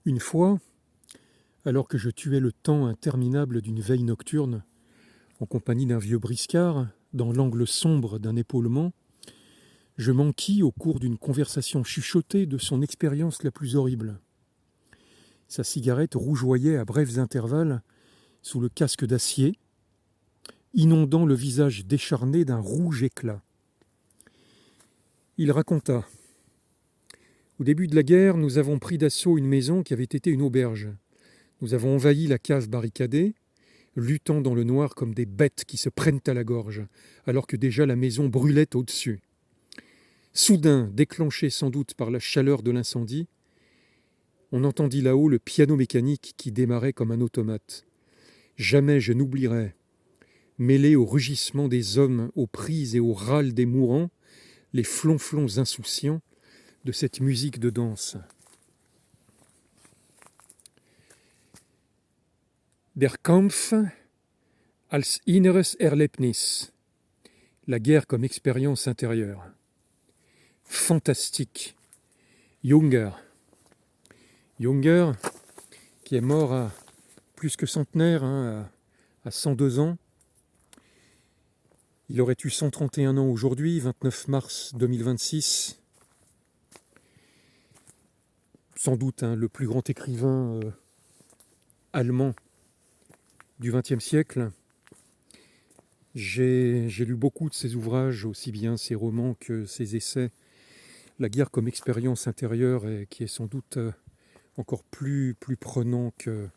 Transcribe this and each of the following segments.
Une fois, alors que je tuais le temps interminable d'une veille nocturne, en compagnie d'un vieux briscard, dans l'angle sombre d'un épaulement, je m'enquis au cours d'une conversation chuchotée de son expérience la plus horrible. Sa cigarette rougeoyait à brefs intervalles sous le casque d'acier, inondant le visage décharné d'un rouge éclat. Il raconta : au début de la guerre, nous avons pris d'assaut une maison qui avait été une auberge. Nous avons envahi la cave barricadée, luttant dans le noir comme des bêtes qui se prennent à la gorge, alors que déjà la maison brûlait au-dessus. Soudain, déclenché sans doute par la chaleur de l'incendie, on entendit là-haut le piano mécanique qui démarrait comme un automate. Jamais je n'oublierai, mêlés au rugissement des hommes, aux prises et aux râles des mourants, les flonflons insouciants de cette musique de danse. Der Kampf als inneres Erlebnis. La guerre comme expérience intérieure. Fantastique. Junger. Junger, qui est mort à plus que centenaire, à 102 ans. Il aurait eu 131 ans aujourd'hui, 29 mars 2026. Sans doute le plus grand écrivain allemand du XXe siècle. J'ai lu beaucoup de ses ouvrages, aussi bien ses romans que ses essais. La guerre comme expérience intérieure, qui est sans doute encore plus prenant que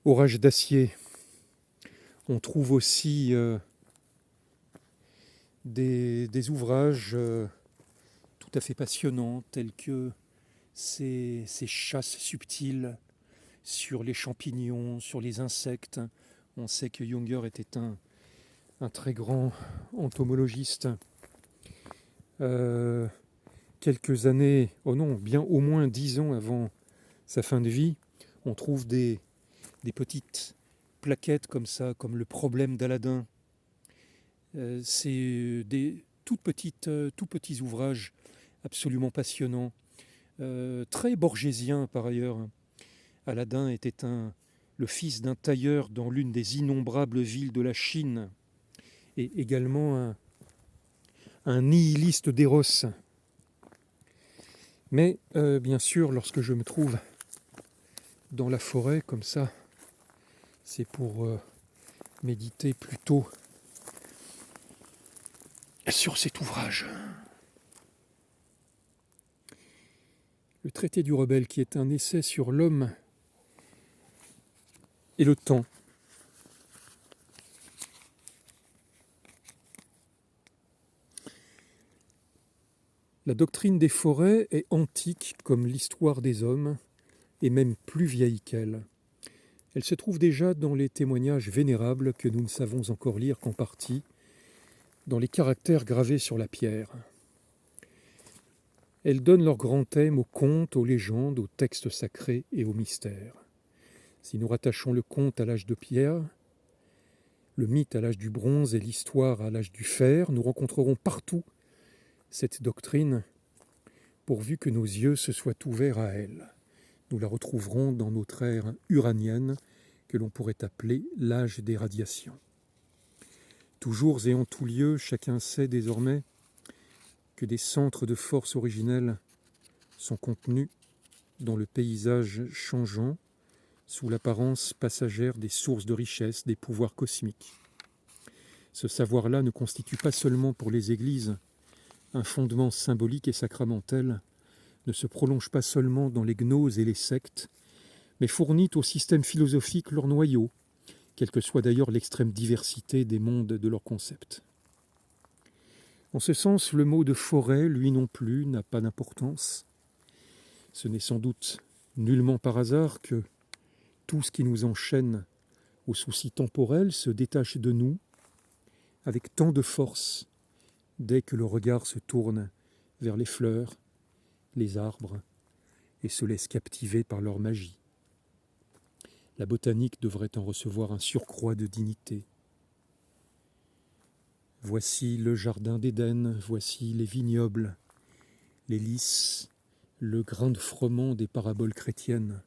Orage d'acier. On trouve aussi des ouvrages tout à fait passionnants, tels que ces chasses subtiles sur les champignons, sur les insectes. On sait que Junger était un très grand entomologiste. Quelques années, bien au moins 10 ans avant sa fin de vie, on trouve des petites plaquettes comme ça, comme le problème d'Aladin. C'est des tout petits ouvrages absolument passionnants, très borgésiens par ailleurs. Aladin était le fils d'un tailleur dans l'une des innombrables villes de la Chine, et également un nihiliste d'éros. Mais bien sûr, lorsque je me trouve dans la forêt comme ça, c'est pour méditer plutôt sur cet ouvrage. Le traité du rebelle, qui est un essai sur l'homme et le temps. La doctrine des forêts est antique comme l'histoire des hommes, et même plus vieille qu'elle. Elle se trouve déjà dans les témoignages vénérables que nous ne savons encore lire qu'en partie, dans les caractères gravés sur la pierre. Elles donnent leur grand thème aux contes, aux légendes, aux textes sacrés et aux mystères. Si nous rattachons le conte à l'âge de pierre, le mythe à l'âge du bronze et l'histoire à l'âge du fer, nous rencontrerons partout cette doctrine, pourvu que nos yeux se soient ouverts à elle. Nous la retrouverons dans notre ère uranienne, que l'on pourrait appeler l'âge des radiations. Toujours et en tout lieu, chacun sait désormais que des centres de force originelle sont contenus dans le paysage changeant, sous l'apparence passagère des sources de richesse, des pouvoirs cosmiques. Ce savoir-là ne constitue pas seulement pour les églises un fondement symbolique et sacramentel, ne se prolonge pas seulement dans les gnoses et les sectes, mais fournit au système philosophique leur noyau, quelle que soit d'ailleurs l'extrême diversité des mondes de leurs concepts. En ce sens, le mot de forêt, lui non plus, n'a pas d'importance. Ce n'est sans doute nullement par hasard que tout ce qui nous enchaîne aux soucis temporels se détache de nous avec tant de force dès que le regard se tourne vers les fleurs, les arbres, et se laisse captiver par leur magie. La botanique devrait en recevoir un surcroît de dignité. Voici le jardin d'Éden, voici les vignobles, les lys, le grain de froment des paraboles chrétiennes.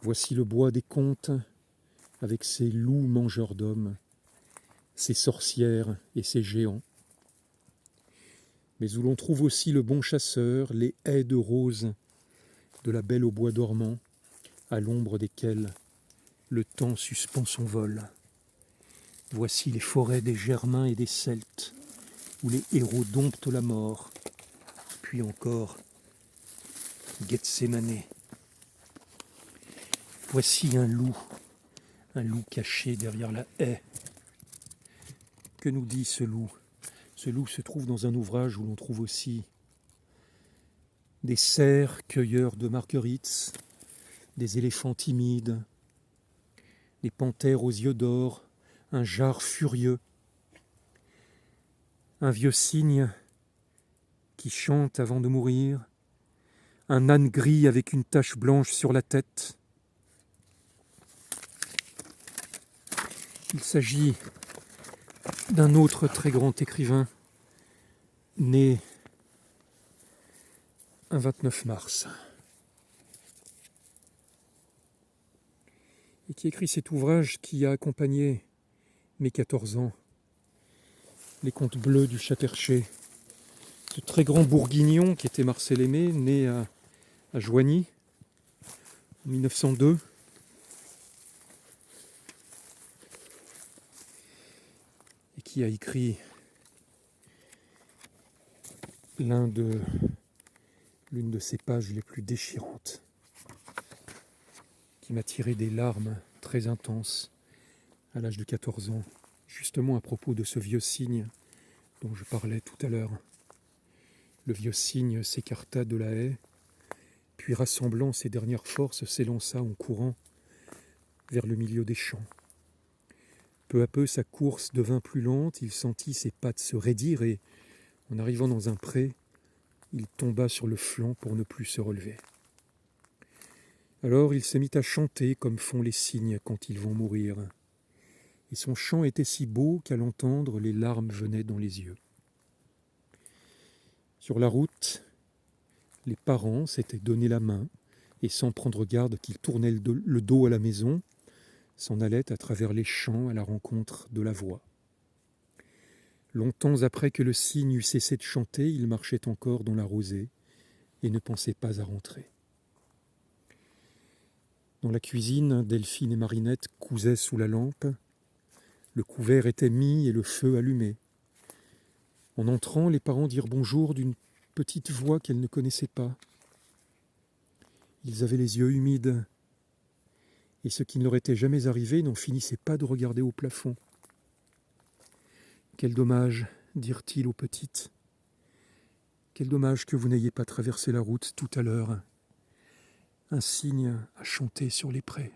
Voici le bois des contes, avec ses loups mangeurs d'hommes, ses sorcières et ses géants. Mais où l'on trouve aussi le bon chasseur, les haies de roses de la Belle au bois dormant, à l'ombre desquelles le temps suspend son vol. Voici les forêts des Germains et des Celtes, où les héros domptent la mort, puis encore Gethsémanée. Voici un loup caché derrière la haie. Que nous dit ce loup ? Ce loup se trouve dans un ouvrage où l'on trouve aussi des cerfs cueilleurs de marguerites, des éléphants timides, des panthères aux yeux d'or, un jars furieux, un vieux cygne qui chante avant de mourir, un âne gris avec une tache blanche sur la tête. Il s'agit d'un autre très grand écrivain, né un 29 mars, et qui écrit cet ouvrage qui a accompagné mes 14 ans, Les Contes bleus du Chat-Perché. Ce très grand bourguignon qui était Marcel Aimé, né à Joigny en 1902. Et qui a écrit l'une de ses pages les plus déchirantes, qui m'a tiré des larmes très intenses à l'âge de 14 ans, justement à propos de ce vieux cygne dont je parlais tout à l'heure. Le vieux cygne s'écarta de la haie, puis rassemblant ses dernières forces, s'élança en courant vers le milieu des champs. Peu à peu, sa course devint plus lente, il sentit ses pattes se raidir et, en arrivant dans un pré, il tomba sur le flanc pour ne plus se relever. Alors il se mit à chanter comme font les cygnes quand ils vont mourir. Et son chant était si beau qu'à l'entendre, les larmes venaient dans les yeux. Sur la route, les parents s'étaient donné la main et, sans prendre garde qu'il tournait le dos à la maison, s'en allaient à travers les champs à la rencontre de la voix. Longtemps après que le cygne eut cessé de chanter, il marchait encore dans la rosée et ne pensait pas à rentrer. Dans la cuisine, Delphine et Marinette cousaient sous la lampe. Le couvert était mis et le feu allumé. En entrant, les parents dirent bonjour d'une petite voix qu'elles ne connaissaient pas. Ils avaient les yeux humides, et ce qui ne leur était jamais arrivé, n'en finissait pas de regarder au plafond. « Quel dommage, dirent-ils aux petites. Quel dommage que vous n'ayez pas traversé la route tout à l'heure. Un cygne a chanté sur les prés. »